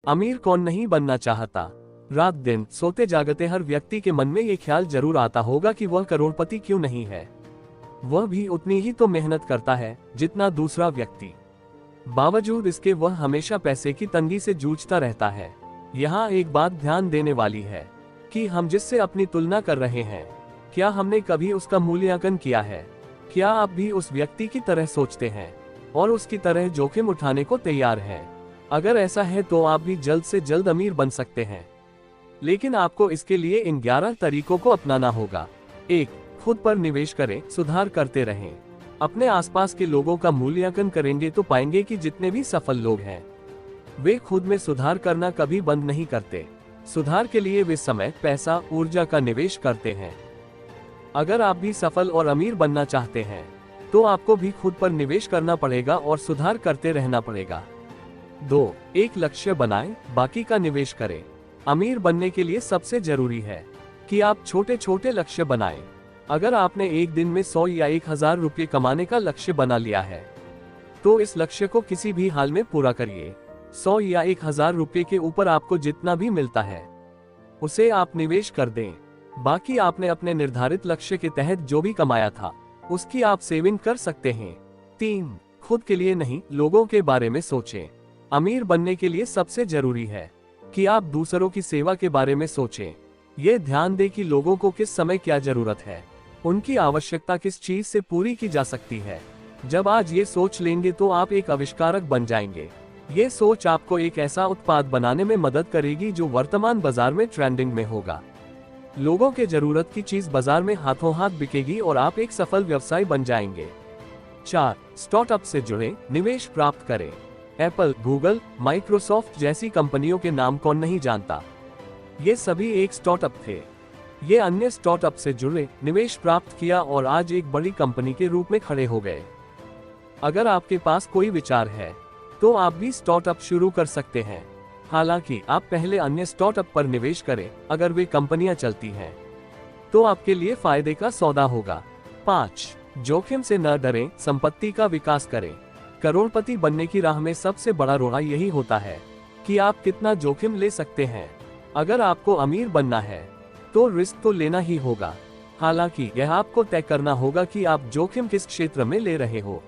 अमीर कौन नहीं बनना चाहता। रात दिन सोते जागते हर व्यक्ति के मन में ये ख्याल जरूर आता होगा कि वह करोड़पति क्यों नहीं है। वह भी उतनी ही तो मेहनत करता है जितना दूसरा व्यक्ति, बावजूद इसके वह हमेशा पैसे की तंगी से जूझता रहता है। यहाँ एक बात ध्यान देने वाली है कि हम जिससे अपनी तुलना कर रहे हैं, क्या हमने कभी उसका मूल्यांकन किया है? क्या आप भी उस व्यक्ति की तरह सोचते हैं और उसकी तरह जोखिम उठाने को तैयार हैं? अगर ऐसा है तो आप भी जल्द से जल्द अमीर बन सकते हैं, लेकिन आपको इसके लिए इन 11 तरीकों को अपनाना होगा। 1. खुद पर निवेश करें, सुधार करते रहें। अपने आसपास के लोगों का मूल्यांकन करेंगे तो पाएंगे कि जितने भी सफल लोग हैं वे खुद में सुधार करना कभी बंद नहीं करते। सुधार के लिए वे समय, पैसा, ऊर्जा का निवेश करते हैं। अगर आप भी सफल और अमीर बनना चाहते हैं तो आपको भी खुद पर निवेश करना पड़ेगा और सुधार करते रहना पड़ेगा। 2. एक लक्ष्य बनाएं, बाकी का निवेश करें। अमीर बनने के लिए सबसे जरूरी है कि आप छोटे छोटे लक्ष्य बनाएं। अगर आपने एक दिन में 100 या 1000 रुपये कमाने का लक्ष्य बना लिया है तो इस लक्ष्य को किसी भी हाल में पूरा करिए। 100 या 1000 रुपये के ऊपर आपको जितना भी मिलता है उसे आप निवेश कर दें। बाकी आपने अपने निर्धारित लक्ष्य के तहत जो भी कमाया था उसकी आप सेविंग कर सकते हैं। 3. खुद के लिए नहीं, लोगों के बारे में सोचें। अमीर बनने के लिए सबसे जरूरी है कि आप दूसरों की सेवा के बारे में सोचें। ये ध्यान दें कि लोगों को किस समय क्या जरूरत है, उनकी आवश्यकता किस चीज से पूरी की जा सकती है। जब आज ये सोच लेंगे तो आप एक आविष्कारक बन जाएंगे। ये सोच आपको एक ऐसा उत्पाद बनाने में मदद करेगी जो वर्तमान बाजार में ट्रेंडिंग में होगा। लोगों के जरूरत की चीज बाजार में हाथों हाथ बिकेगी और आप एक सफल व्यवसाय बन जाएंगे। 4. स्टार्टअप से जुड़े, निवेश प्राप्त करें। एप्पल, गूगल, माइक्रोसॉफ्ट जैसी कंपनियों के नाम कौन नहीं जानता। ये सभी एक स्टार्टअप थे। ये अन्य स्टार्टअप से जुड़े, निवेश प्राप्त किया और आज एक बड़ी कंपनी के रूप में खड़े हो गए। अगर आपके पास कोई विचार है तो आप भी स्टार्टअप शुरू कर सकते हैं। हालांकि आप पहले अन्य स्टार्टअप पर निवेश करें। अगर वे कंपनियां चलती हैं तो आपके लिए फायदे का सौदा होगा। 5. जोखिम से न डरें, संपत्ति का विकास करें। करोड़पति बनने की राह में सबसे बड़ा रोड़ा यही होता है कि आप कितना जोखिम ले सकते हैं। अगर आपको अमीर बनना है तो रिस्क तो लेना ही होगा। हालांकि यह आपको तय करना होगा कि आप जोखिम किस क्षेत्र में ले रहे हो।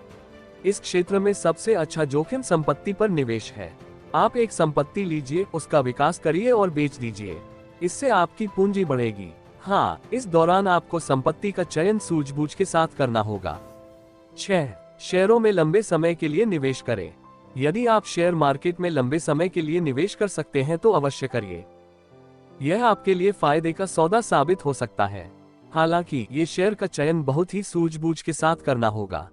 इस क्षेत्र में सबसे अच्छा जोखिम संपत्ति पर निवेश है। आप एक संपत्ति लीजिए, उसका विकास करिए और बेच दीजिए। इससे आपकी पूंजी बढ़ेगी। हाँ, इस दौरान आपको संपत्ति का चयन सूझबूझ के साथ करना होगा। 6. शेयरों में लंबे समय के लिए निवेश करें। यदि आप शेयर मार्केट में लंबे समय के लिए निवेश कर सकते हैं तो अवश्य करिए। यह आपके लिए फायदे का सौदा साबित हो सकता है। हालांकि ये शेयर का चयन बहुत ही सूझबूझ के साथ करना होगा।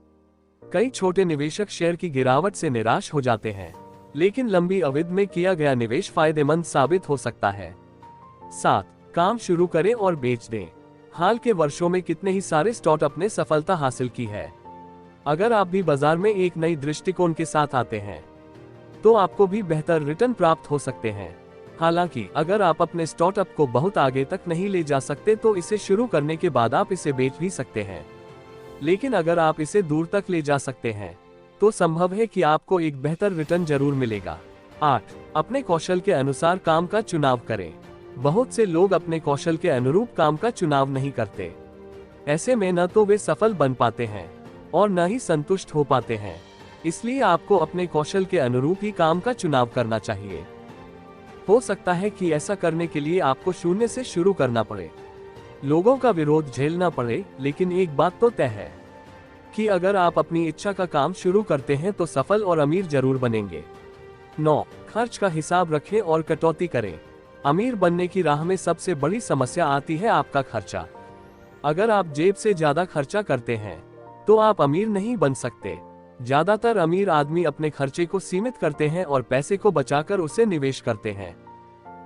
कई छोटे निवेशक शेयर की गिरावट से निराश हो जाते हैं, लेकिन लंबी अवधि में किया गया निवेश फायदेमंद साबित हो सकता है। 7. काम शुरू करें और बेच दें। हाल के वर्षों में कितने ही सारे स्टार्टअप ने सफलता हासिल की है। अगर आप भी बाजार में एक नई दृष्टिकोण के साथ आते हैं तो आपको भी बेहतर रिटर्न प्राप्त हो सकते हैं। हालांकि अगर आप अपने स्टार्टअप को बहुत आगे तक नहीं ले जा सकते तो इसे शुरू करने के बाद आप इसे बेच भी सकते हैं। लेकिन अगर आप इसे दूर तक ले जा सकते हैं तो संभव है कि आपको एक बेहतर रिटर्न जरूर मिलेगा। 8. अपने कौशल के अनुसार काम का चुनाव करें। बहुत से लोग अपने कौशल के अनुरूप काम का चुनाव नहीं करते। ऐसे में न तो वे सफल बन पाते हैं और न ही संतुष्ट हो पाते हैं। इसलिए आपको अपने कौशल के अनुरूप ही काम का चुनाव करना चाहिए। हो सकता है कि ऐसा करने के लिए आपको शून्य से शुरू करना पड़े, लोगों का विरोध झेलना पड़े, लेकिन एक बात तो तय है कि अगर आप अपनी इच्छा का काम शुरू करते हैं तो सफल और अमीर जरूर बनेंगे। 9. खर्च का हिसाब रखें और कटौती करें। अमीर बनने की राह में सबसे बड़ी समस्या आती है आपका खर्चा। अगर आप जेब से ज्यादा खर्चा करते हैं तो आप अमीर नहीं बन सकते। ज्यादातर अमीर आदमी अपने खर्चे को सीमित करते हैं और पैसे को बचाकर उसे निवेश करते हैं।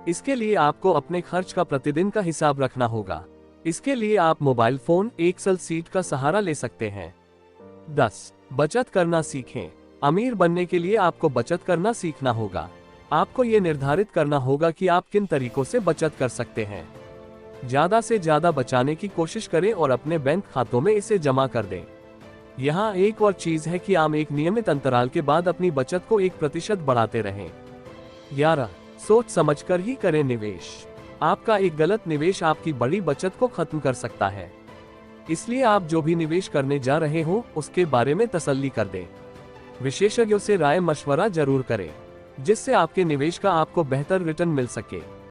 इसके लिए आपको अपने खर्च का प्रतिदिन का हिसाब रखना होगा। इसके लिए आप मोबाइल फोन, एक्सेल सीट का सहारा ले सकते हैं। 10. बचत करना सीखें। अमीर बनने के लिए आपको बचत करना सीखना होगा। आपको ये निर्धारित करना होगा कि आप किन तरीकों से बचत कर सकते हैं। ज्यादा से ज्यादा बचाने की कोशिश करें और अपने बैंक खातों में इसे जमा कर दें। यहाँ एक और चीज है कि आप एक नियमित अंतराल के बाद अपनी बचत को 1% बढ़ाते रहें। 11. सोच समझकर ही करें निवेश। आपका एक गलत निवेश आपकी बड़ी बचत को खत्म कर सकता है। इसलिए आप जो भी निवेश करने जा रहे हो उसके बारे में तसल्ली कर दें। विशेषज्ञों से राय मशवरा जरूर करें, जिससे आपके निवेश का आपको बेहतर रिटर्न मिल सके।